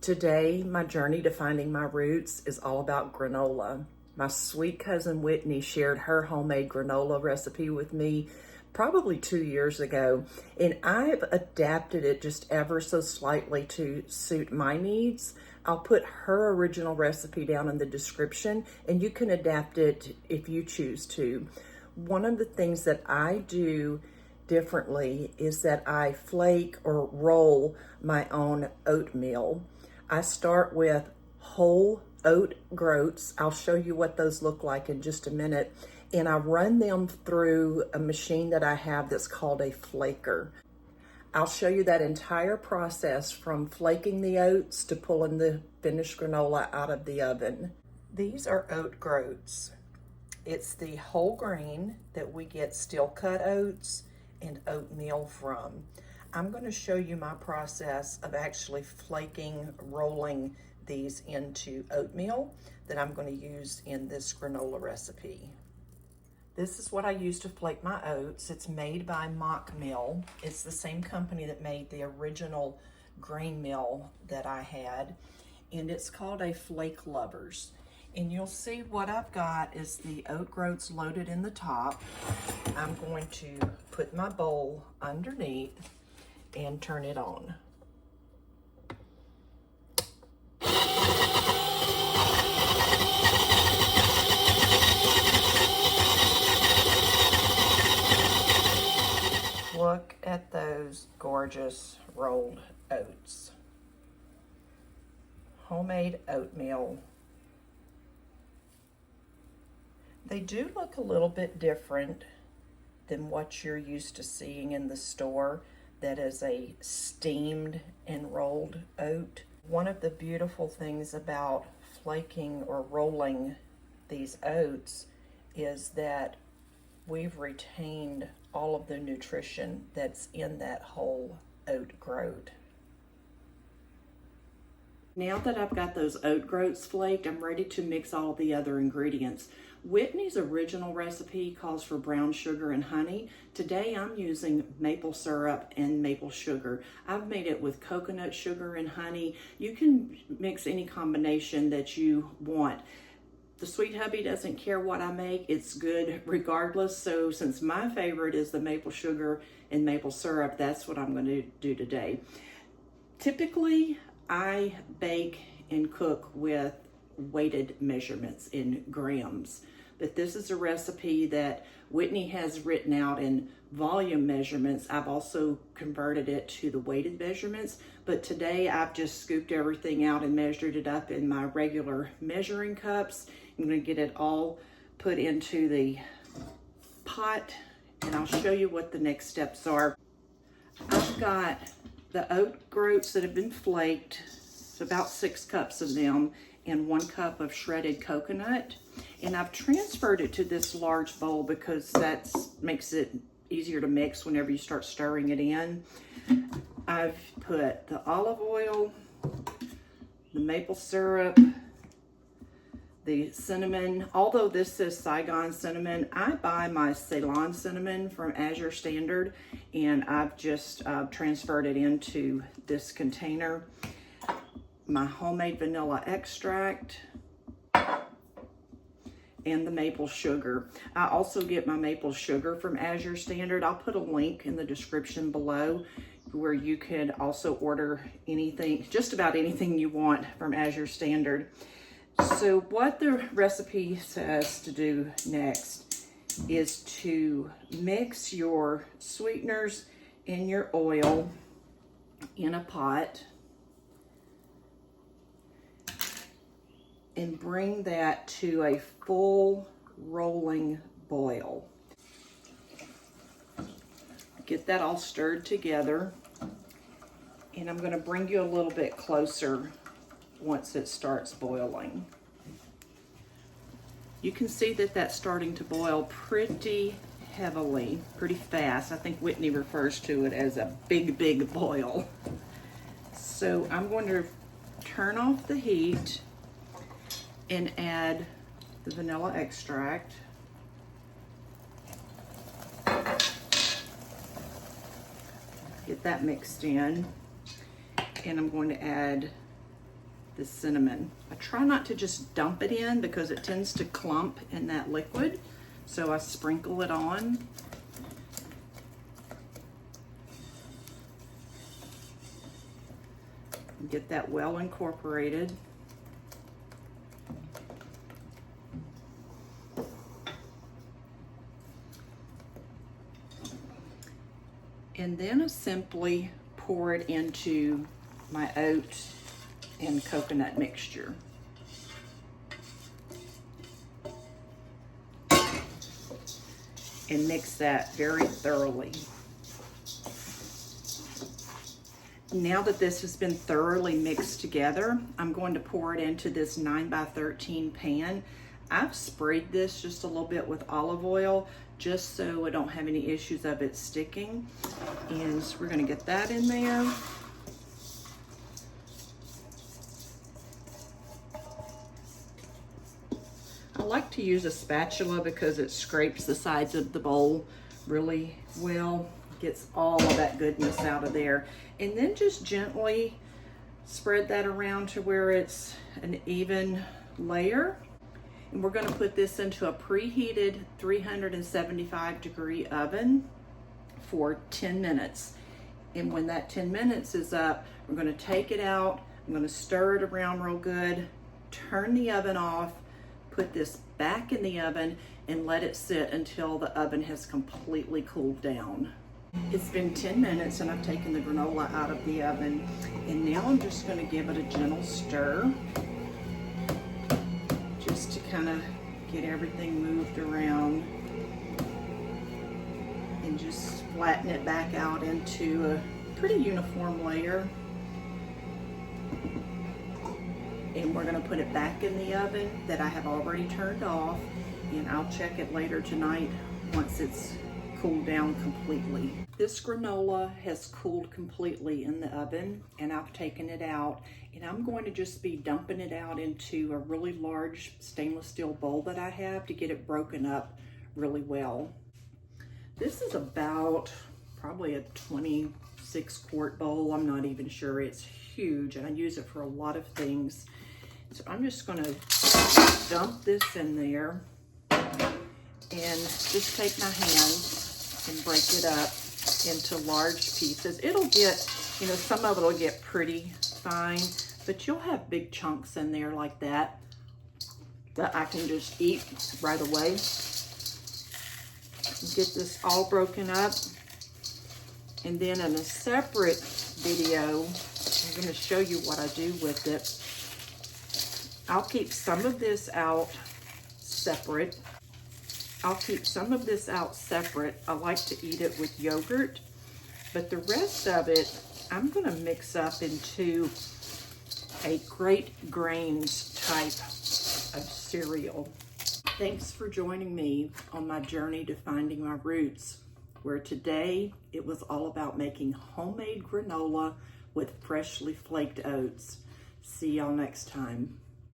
Today, my journey to finding my roots is all about granola. My sweet cousin Whitney shared her homemade granola recipe with me probably 2 years ago, and I've adapted it just ever so slightly to suit my needs. I'll put her original recipe down in the description, and you can adapt it if you choose to. One of the things that I do differently is that I flake or roll my own oatmeal. I start with whole oat groats. I'll show you what those look like in just a minute. And I run them through a machine that I have that's called a flaker. I'll show you that entire process from flaking the oats to pulling the finished granola out of the oven. These are oat groats. It's the whole grain that we get steel cut oats and oatmeal from. I'm going to show you my process of actually flaking, rolling these into oatmeal that I'm going to use in this granola recipe. This is what I use to flake my oats. It's made by Maxwell. It's the same company that made the original grain mill that I had, and it's called a Flake Lovers. And you'll see what I've got is the oat groats loaded in the top. I'm going to put my bowl underneath and turn it on. Look at those gorgeous rolled oats. Homemade oatmeal. They do look a little bit different than what you're used to seeing in the store. That is a steamed and rolled oat. One of the beautiful things about flaking or rolling these oats is that we've retained all of the nutrition that's in that whole oat groat. Now that I've got those oat groats flaked, I'm ready to mix all the other ingredients. Whitney's original recipe calls for brown sugar and honey. Today I'm using maple syrup and maple sugar. I've made it with coconut sugar and honey. You can mix any combination that you want. The sweet hubby doesn't care what I make, it's good regardless. So since my favorite is the maple sugar and maple syrup, that's what I'm going to do today. Typically, I bake and cook with weighted measurements in grams, but this is a recipe that Whitney has written out in volume measurements. I've also converted it to the weighted measurements, but today I've just scooped everything out and measured it up in my regular measuring cups. I'm going to get it all put into the pot, and I'll show you what the next steps are. I've got the oat groats that have been flaked, it's about 6 cups of them, and 1 cup of shredded coconut. And I've transferred it to this large bowl because that makes it easier to mix whenever you start stirring it in. I've put the olive oil, the maple syrup, the cinnamon. Although this says Saigon cinnamon, I buy my Ceylon cinnamon from Azure Standard, and I've just transferred it into this container. My homemade vanilla extract, and the maple sugar. I also get my maple sugar from Azure Standard. I'll put a link in the description below where you can also order anything, just about anything you want from Azure Standard. So what the recipe says to do next is to mix your sweeteners and your oil in a pot and bring that to a full rolling boil. Get that all stirred together, and I'm going to bring you a little bit closer once it starts boiling. You can see that that's starting to boil pretty heavily, pretty fast. I think Whitney refers to it as a big, big boil. So I'm going to turn off the heat and add the vanilla extract. Get that mixed in. And I'm going to add the cinnamon. I try not to just dump it in because it tends to clump in that liquid. So I sprinkle it on. Get that well incorporated. And then I simply pour it into my oat and coconut mixture. And mix that very thoroughly. Now that this has been thoroughly mixed together, I'm going to pour it into this 9x13 pan. I've sprayed this just a little bit with olive oil just so I don't have any issues of it sticking. And so we're going to get that in there. I like to use a spatula because it scrapes the sides of the bowl really well. Gets all of that goodness out of there. And then just gently spread that around to where it's an even layer. And we're going to put this into a preheated 375-degree oven for 10 minutes. And when that 10 minutes is up, we're going to take it out. I'm going to stir it around real good, turn the oven off, put this back in the oven, and let it sit until the oven has completely cooled down. It's been 10 minutes and I've taken the granola out of the oven, and now I'm just going to give it a gentle stir just to kind of get everything moved around and just flatten it back out into a pretty uniform layer. And we're going to put it back in the oven that I have already turned off, and I'll check it later tonight once it's cooled down completely. This granola has cooled completely in the oven, and I've taken it out, and I'm going to just be dumping it out into a really large stainless steel bowl that I have to get it broken up really well. This is about probably a 26-quart bowl. I'm not even sure. It's huge, and I use it for a lot of things. So I'm just going to dump this in there and just take my hands and break it up into large pieces. It'll get, some of it'll get pretty fine, but you'll have big chunks in there like that I can just eat right away. Get this all broken up, and then in a separate video, I'm going to show you what I do with it. I'll keep some of this out separate. I like to eat it with yogurt, but the rest of it, I'm going to mix up into a great grains type of cereal. Thanks for joining me on my journey to finding my roots, where today it was all about making homemade granola with freshly flaked oats. See y'all next time.